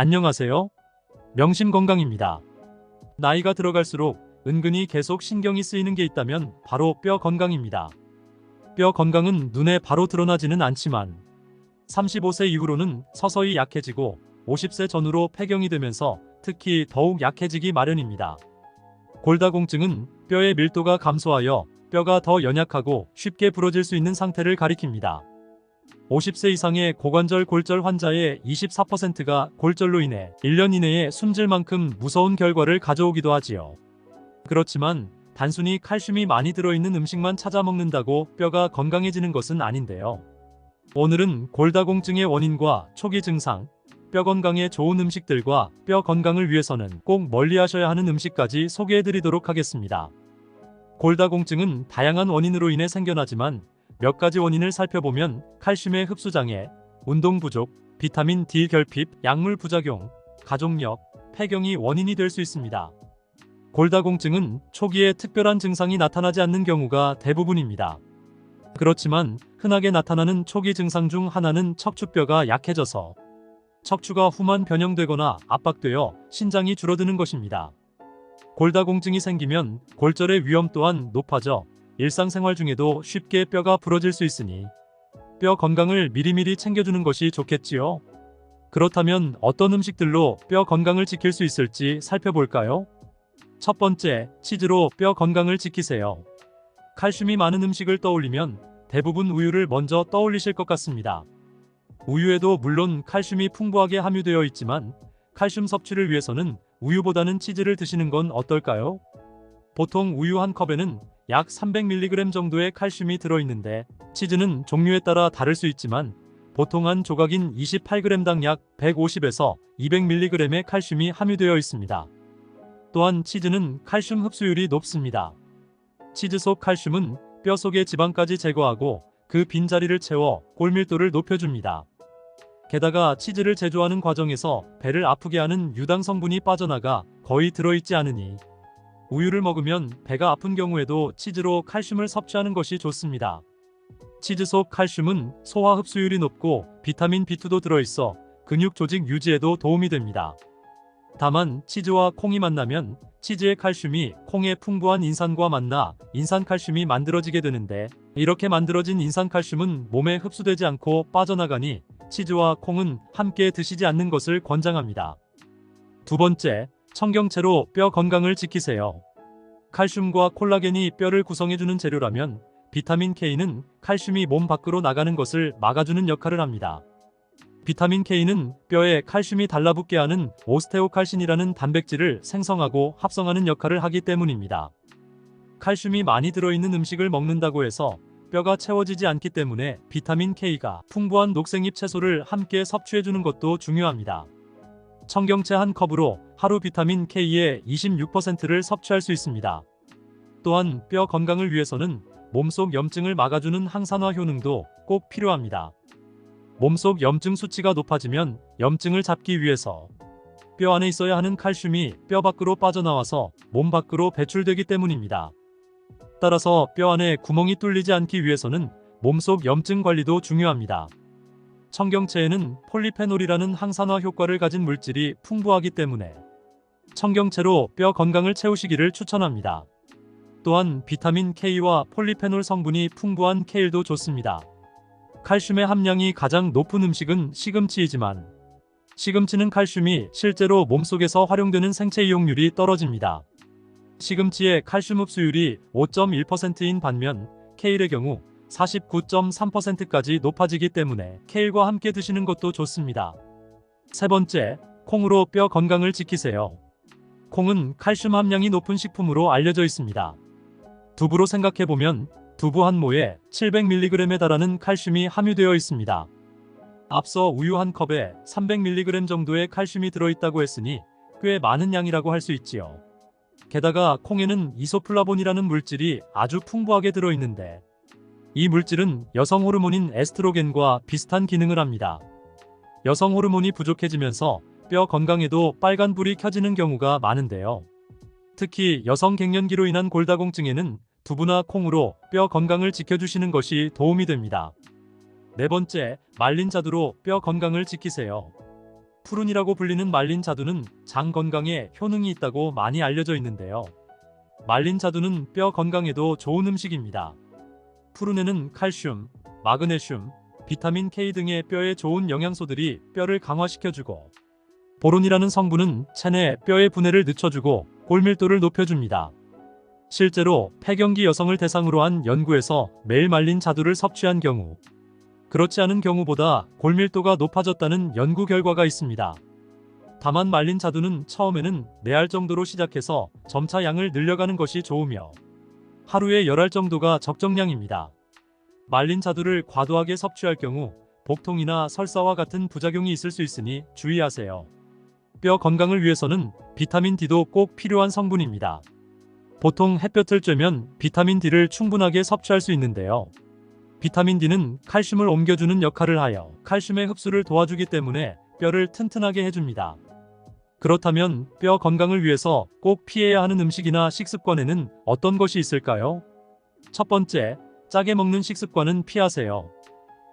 안녕하세요. 명심건강입니다. 나이가 들어갈수록 은근히 계속 신경이 쓰이는 게 있다면 바로 뼈 건강입니다. 뼈 건강은 눈에 바로 드러나지는 않지만 35세 이후로는 서서히 약해지고 50세 전후로 폐경이 되면서 특히 더욱 약해지기 마련입니다. 골다공증은 뼈의 밀도가 감소하여 뼈가 더 연약하고 쉽게 부러질 수 있는 상태를 가리킵니다. 50세 이상의 고관절 골절 환자의 24%가 골절로 인해 1년 이내에 숨질 만큼 무서운 결과를 가져오기도 하지요. 그렇지만 단순히 칼슘이 많이 들어있는 음식만 찾아 먹는다고 뼈가 건강해지는 것은 아닌데요. 오늘은 골다공증의 원인과 초기 증상, 뼈 건강에 좋은 음식들과 뼈 건강을 위해서는 꼭 멀리하셔야 하는 음식까지 소개해드리도록 하겠습니다. 골다공증은 다양한 원인으로 인해 생겨나지만 몇 가지 원인을 살펴보면 칼슘의 흡수 장애, 운동 부족, 비타민 D 결핍, 약물 부작용, 가족력, 폐경이 원인이 될 수 있습니다. 골다공증은 초기에 특별한 증상이 나타나지 않는 경우가 대부분입니다. 그렇지만 흔하게 나타나는 초기 증상 중 하나는 척추뼈가 약해져서 척추가 후만 변형되거나 압박되어 신장이 줄어드는 것입니다. 골다공증이 생기면 골절의 위험 또한 높아져 일상생활 중에도 쉽게 뼈가 부러질 수 있으니 뼈 건강을 미리미리 챙겨주는 것이 좋겠지요. 그렇다면 어떤 음식들로 뼈 건강을 지킬 수 있을지 살펴볼까요? 첫 번째, 치즈로 뼈 건강을 지키세요. 칼슘이 많은 음식을 떠올리면 대부분 우유를 먼저 떠올리실 것 같습니다. 우유에도 물론 칼슘이 풍부하게 함유되어 있지만 칼슘 섭취를 위해서는 우유보다는 치즈를 드시는 건 어떨까요? 보통 우유 한 컵에는 약 300mg 정도의 칼슘이 들어있는데 치즈는 종류에 따라 다를 수 있지만 보통 한 조각인 28g당 약 150에서 200mg의 칼슘이 함유되어 있습니다. 또한 치즈는 칼슘 흡수율이 높습니다. 치즈 속 칼슘은 뼈 속의 지방까지 제거하고 그 빈자리를 채워 골밀도를 높여줍니다. 게다가 치즈를 제조하는 과정에서 배를 아프게 하는 유당 성분이 빠져나가 거의 들어있지 않으니 우유를 먹으면 배가 아픈 경우에도 치즈로 칼슘을 섭취하는 것이 좋습니다. 치즈 속 칼슘은 소화 흡수율이 높고 비타민 B2도 들어있어 근육 조직 유지에도 도움이 됩니다. 다만 치즈와 콩이 만나면 치즈의 칼슘이 콩의 풍부한 인산과 만나 인산칼슘이 만들어지게 되는데 이렇게 만들어진 인산칼슘은 몸에 흡수되지 않고 빠져나가니 치즈와 콩은 함께 드시지 않는 것을 권장합니다. 두 번째, 청경채로 뼈 건강을 지키세요. 칼슘과 콜라겐이 뼈를 구성해주는 재료라면 비타민 K는 칼슘이 몸 밖으로 나가는 것을 막아주는 역할을 합니다. 비타민 K는 뼈에 칼슘이 달라붙게 하는 오스테오칼신이라는 단백질을 생성하고 합성하는 역할을 하기 때문입니다. 칼슘이 많이 들어있는 음식을 먹는다고 해서 뼈가 채워지지 않기 때문에 비타민 K가 풍부한 녹색잎 채소를 함께 섭취해주는 것도 중요합니다. 청경채 한 컵으로 하루 비타민 K의 26%를 섭취할 수 있습니다. 또한 뼈 건강을 위해서는 몸속 염증을 막아주는 항산화 효능도 꼭 필요합니다. 몸속 염증 수치가 높아지면 염증을 잡기 위해서 뼈 안에 있어야 하는 칼슘이 뼈 밖으로 빠져나와서 몸 밖으로 배출되기 때문입니다. 따라서 뼈 안에 구멍이 뚫리지 않기 위해서는 몸속 염증 관리도 중요합니다. 청경채에는 폴리페놀이라는 항산화 효과를 가진 물질이 풍부하기 때문에 청경채로 뼈 건강을 채우시기를 추천합니다. 또한 비타민 K와 폴리페놀 성분이 풍부한 케일도 좋습니다. 칼슘의 함량이 가장 높은 음식은 시금치이지만 시금치는 칼슘이 실제로 몸속에서 활용되는 생체 이용률이 떨어집니다. 시금치의 칼슘 흡수율이 5.1%인 반면 케일의 경우 49.3%까지 높아지기 때문에 케일과 함께 드시는 것도 좋습니다. 세 번째, 콩으로 뼈 건강을 지키세요. 콩은 칼슘 함량이 높은 식품으로 알려져 있습니다. 두부로 생각해보면 두부 한 모에 700mg에 달하는 칼슘이 함유되어 있습니다. 앞서 우유 한 컵에 300mg 정도의 칼슘이 들어있다고 했으니 꽤 많은 양이라고 할 수 있지요. 게다가 콩에는 이소플라본이라는 물질이 아주 풍부하게 들어있는데 이 물질은 여성 호르몬인 에스트로겐과 비슷한 기능을 합니다. 여성 호르몬이 부족해지면서 뼈 건강에도 빨간불이 켜지는 경우가 많은데요. 특히 여성 갱년기로 인한 골다공증에는 두부나 콩으로 뼈 건강을 지켜주시는 것이 도움이 됩니다. 네 번째, 말린 자두로 뼈 건강을 지키세요. 푸른이라고 불리는 말린 자두는 장 건강에 효능이 있다고 많이 알려져 있는데요. 말린 자두는 뼈 건강에도 좋은 음식입니다. 푸른에는 칼슘, 마그네슘, 비타민 K 등의 뼈에 좋은 영양소들이 뼈를 강화시켜주고, 보론이라는 성분은 체내 뼈의 분해를 늦춰주고 골밀도를 높여줍니다. 실제로 폐경기 여성을 대상으로 한 연구에서 매일 말린 자두를 섭취한 경우, 그렇지 않은 경우보다 골밀도가 높아졌다는 연구 결과가 있습니다. 다만 말린 자두는 처음에는 4알 정도로 시작해서 점차 양을 늘려가는 것이 좋으며, 하루에 10알 정도가 적정량입니다. 말린 자두를 과도하게 섭취할 경우 복통이나 설사와 같은 부작용이 있을 수 있으니 주의하세요. 뼈 건강을 위해서는 비타민 D도 꼭 필요한 성분입니다. 보통 햇볕을 쬐면 비타민 D를 충분하게 섭취할 수 있는데요. 비타민 D는 칼슘을 옮겨주는 역할을 하여 칼슘의 흡수를 도와주기 때문에 뼈를 튼튼하게 해줍니다. 그렇다면 뼈 건강을 위해서 꼭 피해야 하는 음식이나 식습관에는 어떤 것이 있을까요? 첫 번째, 짜게 먹는 식습관은 피하세요.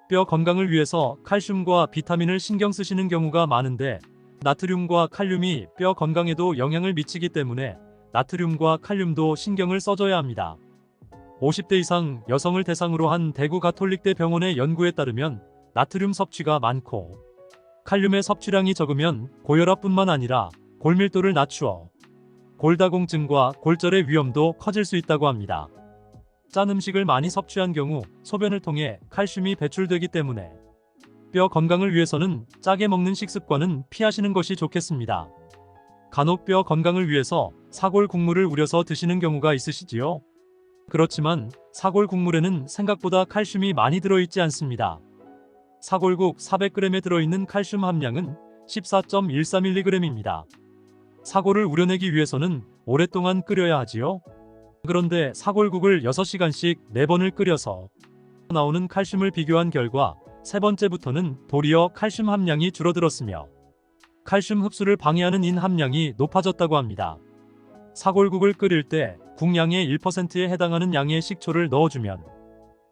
뼈 건강을 위해서 칼슘과 비타민을 신경 쓰시는 경우가 많은데, 나트륨과 칼륨이 뼈 건강에도 영향을 미치기 때문에 나트륨과 칼륨도 신경을 써줘야 합니다. 50대 이상 여성을 대상으로 한 대구 가톨릭대 병원의 연구에 따르면 나트륨 섭취가 많고 칼륨의 섭취량이 적으면 고혈압뿐만 아니라 골밀도를 낮추어 골다공증과 골절의 위험도 커질 수 있다고 합니다. 짠 음식을 많이 섭취한 경우 소변을 통해 칼슘이 배출되기 때문에 뼈 건강을 위해서는 짜게 먹는 식습관은 피하시는 것이 좋겠습니다. 간혹 뼈 건강을 위해서 사골 국물을 우려서 드시는 경우가 있으시지요? 그렇지만 사골 국물에는 생각보다 칼슘이 많이 들어있지 않습니다. 사골국 400g에 들어있는 칼슘 함량은 14.13mg입니다. 사골을 우려내기 위해서는 오랫동안 끓여야 하지요. 그런데 사골국을 6시간씩 4번을 끓여서 나오는 칼슘을 비교한 결과 3번째부터는 도리어 칼슘 함량이 줄어들었으며 칼슘 흡수를 방해하는 인 함량이 높아졌다고 합니다. 사골국을 끓일 때 국량의 1%에 해당하는 양의 식초를 넣어주면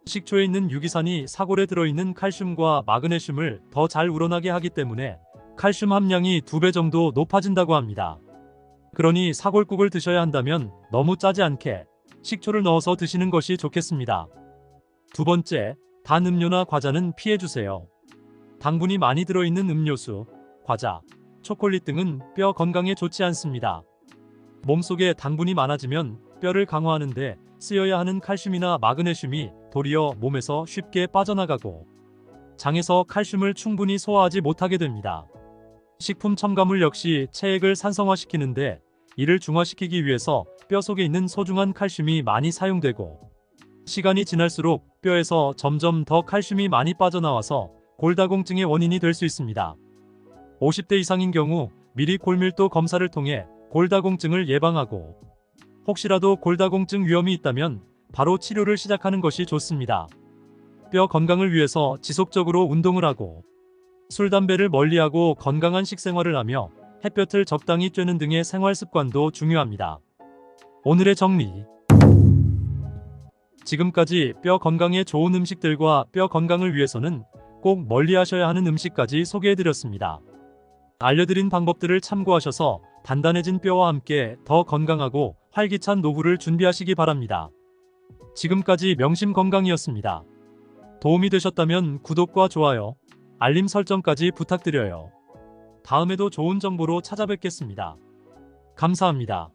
식초에 있는 유기산이 사골에 들어있는 칼슘과 마그네슘을 더 잘 우러나게 하기 때문에 칼슘 함량이 2배 정도 높아진다고 합니다. 그러니 사골국을 드셔야 한다면 너무 짜지 않게 식초를 넣어서 드시는 것이 좋겠습니다. 두 번째, 단 음료나 과자는 피해주세요. 당분이 많이 들어있는 음료수, 과자, 초콜릿 등은 뼈 건강에 좋지 않습니다. 몸속에 당분이 많아지면 뼈를 강화하는데 쓰여야 하는 칼슘이나 마그네슘이 도리어 몸에서 쉽게 빠져나가고 장에서 칼슘을 충분히 소화하지 못하게 됩니다. 식품 첨가물 역시 체액을 산성화시키는데 이를 중화시키기 위해서 뼈 속에 있는 소중한 칼슘이 많이 사용되고 시간이 지날수록 뼈에서 점점 더 칼슘이 많이 빠져나와서 골다공증의 원인이 될 수 있습니다. 50대 이상인 경우 미리 골밀도 검사를 통해 골다공증을 예방하고 혹시라도 골다공증 위험이 있다면 바로 치료를 시작하는 것이 좋습니다. 뼈 건강을 위해서 지속적으로 운동을 하고 술, 담배를 멀리하고 건강한 식생활을 하며 햇볕을 적당히 쬐는 등의 생활 습관도 중요합니다. 오늘의 정리. 지금까지 뼈 건강에 좋은 음식들과 뼈 건강을 위해서는 꼭 멀리하셔야 하는 음식까지 소개해드렸습니다. 알려드린 방법들을 참고하셔서 단단해진 뼈와 함께 더 건강하고 활기찬 노후를 준비하시기 바랍니다. 지금까지 명심건강이었습니다. 도움이 되셨다면 구독과 좋아요, 알림 설정까지 부탁드려요. 다음에도 좋은 정보로 찾아뵙겠습니다. 감사합니다.